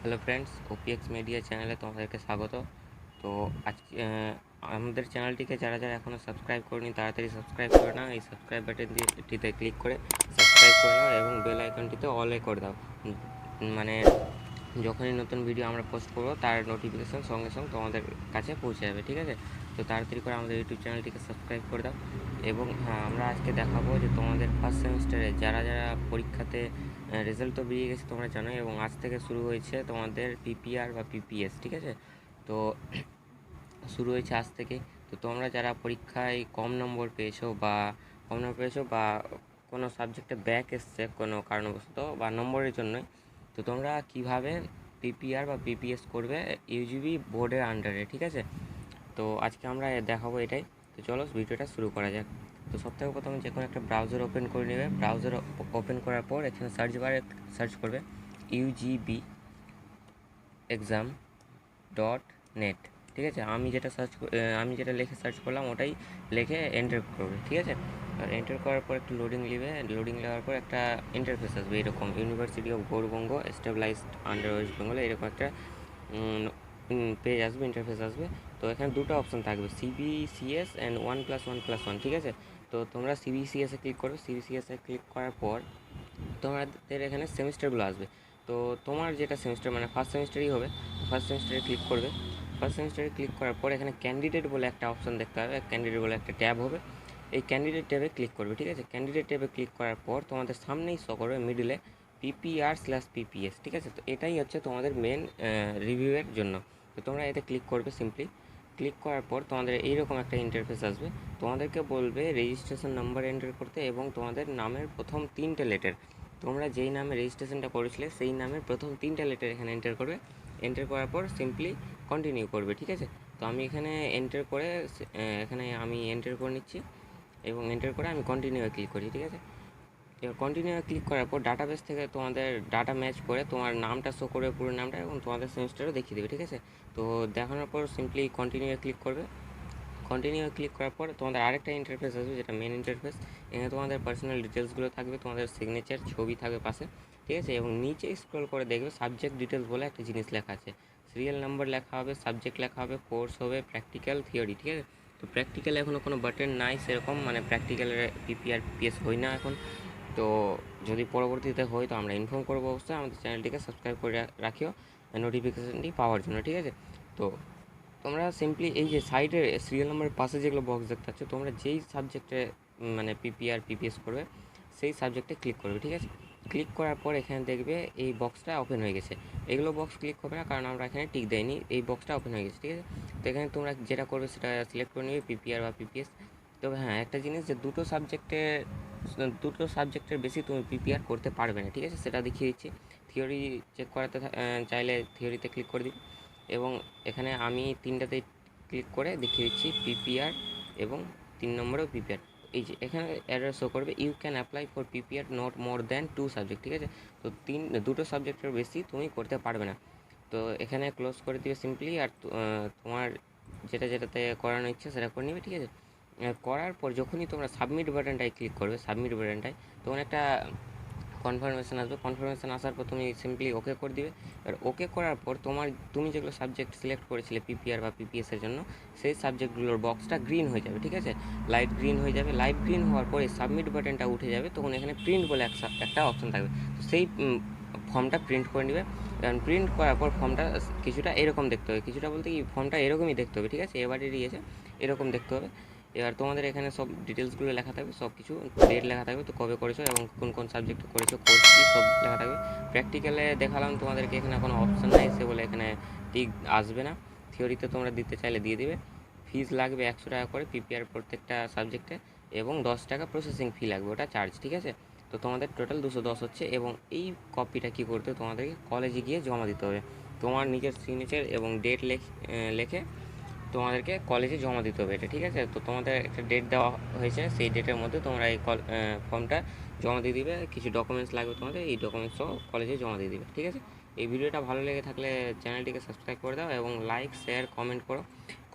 Hello friends, ওপিএক্স media চ্যানেলে তোমাদেরকে স্বাগত। তো আজকে আমাদের চ্যানেলটিকে যারা যারা এখনও সাবস্ক্রাইব করেনি তাড়াতাড়ি সাবস্ক্রাইব করে নাও। এই সাবস্ক্রাইব বাটনটিতে ক্লিক করে সাবস্ক্রাইব করে নাও এবং বেল আইকনটিতে অলে করে দাও। মানে যখনই নতুন ভিডিও আমরা পোস্ট করবো তার নোটিফিকেশান সঙ্গে সঙ্গে তোমাদের কাছে পৌঁছে যাবে, ঠিক আছে? তো তাড়াতাড়ি করে আমাদের ইউটিউব চ্যানেলটিকে সাবস্ক্রাইব করে দাও। এবং হ্যাঁ, আমরা আজকে দেখাবো যে তোমাদের ফার্স্ট সেমিস্টারে যারা যারা পরীক্ষাতে রেজাল্ট তো বেরিয়ে গেছে তোমরা জানো, এবং আজ থেকে শুরু হয়েছে তোমাদের পিপিআর বা পিপিএস, ঠিক আছে? তো শুরু হয়েছে আজ থেকে। তো তোমরা যারা পরীক্ষায় কম নম্বর পেয়েছো বা কোনো সাবজেক্টে ব্যাক এসছে কোনো কারণবশত বা নম্বরের জন্যই, তো তোমরা কিভাবে পিপিআর বা পিপিএস করবে ইউজিবি বোর্ডের আন্ডারে, ঠিক আছে? তো আজকে আমরা দেখাবো এটাই। তো চলো ভিডিওটা শুরু করা যাক। তো সবথেকে প্রথমে যে কোনো একটা ব্রাউজার ওপেন করে নেবে। ব্রাউজার ওপেন করার পর এখানে সার্চ বারে সার্চ করবে UGB exam.net, ঠিক আছে? আমি যেটা লিখে সার্চ করলাম ওটাই লিখে এন্টার করবে, ঠিক আছে? আর এন্টার করার পর একটু লোডিং নেওয়ার পর একটা ইন্টারফেস আসবে এরকম, university of Gour Banga established under West Bengal, এরকম একটা পেজ আসবে, ইন্টারফেস আসবে। তো এখানে দুটো অপশান থাকবে, CBCS অ্যান্ড 1+1+1, ঠিক আছে? তো তোমরা CBCSে ক্লিক করবে। CBCSে ক্লিক করার পর তোমাদের এখানে সেমিস্টারগুলো আসবে। তো তোমার যেটা সেমিস্টার মানে ফার্স্ট সেমিস্টারই হবে, ফার্স্ট সেমিস্টারে ক্লিক করবে। ফার্স্ট সেমিস্টারে ক্লিক করার পর এখানে ক্যান্ডিডেট বলে একটা অপশান দেখতে হবে, ক্যান্ডিডেট বলে একটা ট্যাব হবে। এই ক্যান্ডিডেট ট্যাবে ক্লিক করবে, ঠিক আছে? ক্যান্ডিডেট ট্যাবে ক্লিক করার পর তোমাদের সামনেই শো করবে মিডিলে PPR/PPS, ঠিক আছে? তো এটাই হচ্ছে তোমাদের মেন রিভিউয়ের জন্য। তো তোমরা এতে ক্লিক করবে। সিম্পলি ক্লিক করার পর তোমাদের এইরকম একটা ইন্টারফেস আসবে। তোমাদেরকে বলবে রেজিস্ট্রেশন নাম্বার এন্টার করতে এবং তোমাদের নামের প্রথম 3টে লেটার, তোমরা যেই নামে রেজিস্ট্রেশনটা করেছিলে সেই নামের প্রথম 3টে লেটার এখানে এন্টার করবে। এন্টার করার পর সিম্পলি কন্টিনিউ করবে, ঠিক আছে? তো আমি এখানে এন্টার করে নিচ্ছি এবং এন্টার করে আমি কন্টিনিউয়ে ক্লিক করি, ঠিক আছে? এবার কন্টিনিউ ক্লিক করার পর ডাটাবেস থেকে তোমাদের ডাটা ম্যাচ করে তোমার নামটা শো করবে, পুরো নামটা, এবং তোমাদের সেমিস্টারও দেখিয়ে দেবে, ঠিক আছে? তো দেখানোর পর সিম্পলি কন্টিনিউ ক্লিক করবে। কন্টিনিউ ক্লিক করার পর তোমাদের আরেকটা ইন্টারফেস আসবে, যেটা মেন ইন্টারফেস। এখানে তোমাদের পার্সোনাল ডিটেলসগুলো থাকবে, তোমাদের সিগনেচার ছবি থাকবে পাশে, ঠিক আছে? এবং নিচে স্ক্রল করে দেখবে সাবজেক্ট ডিটেলস বলে একটা জিনিস লেখা আছে। সিরিয়াল নাম্বার লেখা হবে, সাবজেক্ট লেখা হবে, কোর্স হবে, প্র্যাকটিক্যাল, থিওরি, ঠিক আছে? তো প্র্যাকটিক্যালে এখনও কোনো বাটন নাই সেরকম, মানে প্র্যাকটিক্যালের পিপিআর পিএস হয় না এখন। তো যদি পরবর্তীতে হয় তো আমরা ইনফর্ম করবো অবশ্যই। আমাদের চ্যানেলটিকে সাবস্ক্রাইব করে রাখিও নোটিফিকেশানটি পাওয়ার জন্য, ঠিক আছে? তো তোমরা সিম্পলি এই যে সাইডে সিরিয়াল নাম্বারের পাশে যেগুলো বক্স দেখতে পাচ্ছ, তোমরা যেই সাবজেক্টে মানে পিপিআর পিপিএস করবে সেই সাবজেক্টে ক্লিক করবে, ঠিক আছে? ক্লিক করার পর এখানে দেখবে এই বক্সটা ওপেন হয়ে গেছে। এগুলো বক্স ক্লিক করবে না, কারণ আমরা এখানে টিক দেয়নি, এই বক্সটা ওপেন হয়ে গেছে, ঠিক আছে? তো এখানে তোমরা যেটা করবে সেটা সিলেক্ট করে নেবে, পিপিআর বা পিপিএস। তবে হ্যাঁ, একটা জিনিস, যে দুটো সাবজেক্টের বেশি তুমি পিপিআর করতে পারবে না, ঠিক আছে? সেটা দেখিয়ে দিচ্ছি। থিওরি চেক করাতে চাইলে থিওরিতে ক্লিক করে দিই, এবং এখানে আমি 3টাতেই ক্লিক করে দেখিয়ে দিচ্ছি পিপিআর এবং 3 নম্বরেও পিপিআর। এই যে এখানে অ্যাড্রেস শো করবে you can apply for PPR not more than 2 subject, ঠিক আছে? তো দুটো সাবজেক্টের বেশি তুমি করতে পারবে না। তো এখানে ক্লোজ করে দিবে সিম্পলি। আর তোমার যেটাতে করানো ইচ্ছে সেটা করে নিবে, ঠিক আছে? করার পর যখনই তোমরা সাবমিট বাটনটায় ক্লিক করবে, তখন একটা কনফার্মেশন আসবে। কনফার্মেশন আসার পর তুমি সিম্পলি ওকে করে দিবে। এবার ওকে করার পর তুমি যেগুলো সাবজেক্ট সিলেক্ট করেছিলে পিপিআর বা পিপিএসের জন্য, সেই সাবজেক্টগুলোর বক্সটা গ্রিন হয়ে যাবে, ঠিক আছে? লাইট গ্রিন হয়ে যাবে। লাইট গ্রিন হওয়ার পরে সাবমিট বাটনটা উঠে যাবে, তখন এখানে প্রিন্ট বলে একটা অপশান থাকবে। তো সেই ফর্মটা প্রিন্ট করে নেবে। কারণ প্রিন্ট করার পর ফর্মটা কিছুটা এরকম দেখতে হবে, কিছুটা বলতে কি ফর্মটা এরকমই দেখতে হবে, ঠিক আছে? এবারে দিয়েছে এরকম দেখতে হবে। এবার তোমাদের এখানে সব ডিটেলসগুলো লেখা থাকবে, সব কিছু ডেট লেখা থাকবে, তো কবে করেছো এবং কোন কোন সাবজেক্টে করেছো, কোর্স কী, সব লেখা থাকবে। প্র্যাকটিক্যালে দেখালাম তোমাদেরকে, এখানে কোনো অপশান নাই সে বলে এখানে টিক আসবে না। থিওরিতে তোমরা দিতে চাইলে দিয়ে দিবে। ফিজ লাগবে 100 টাকা করে পিপিআর প্রত্যেকটা সাবজেক্টে, এবং 10 টাকা প্রসেসিং ফি লাগবে, ওটা চার্জ, ঠিক আছে? তো তোমাদের টোটাল 210 হচ্ছে। এবং এই কপিটা কী করতে হবে, তোমাদেরকে কলেজে গিয়ে জমা দিতে হবে। তোমার নিজের সিগনেচার এবং ডেট লেখে তোমাদেরকে কলেজে জমা দিতে হবে এটা, ঠিক আছে? তো তোমাদের একটা ডেট দেওয়া হয়েছে, সেই ডেটের মধ্যে তোমরা এই ফর্মটা জমা দিয়ে দিবে। কিছু ডকুমেন্টস লাগবে তোমাদের, এই ডকুমেন্টসও কলেজে জমা দিয়ে দিবে, ঠিক আছে? এই ভিডিওটা ভালো লেগে থাকলে চ্যানেলটিকে সাবস্ক্রাইব করে দাও এবং লাইক, শেয়ার, কমেন্ট করো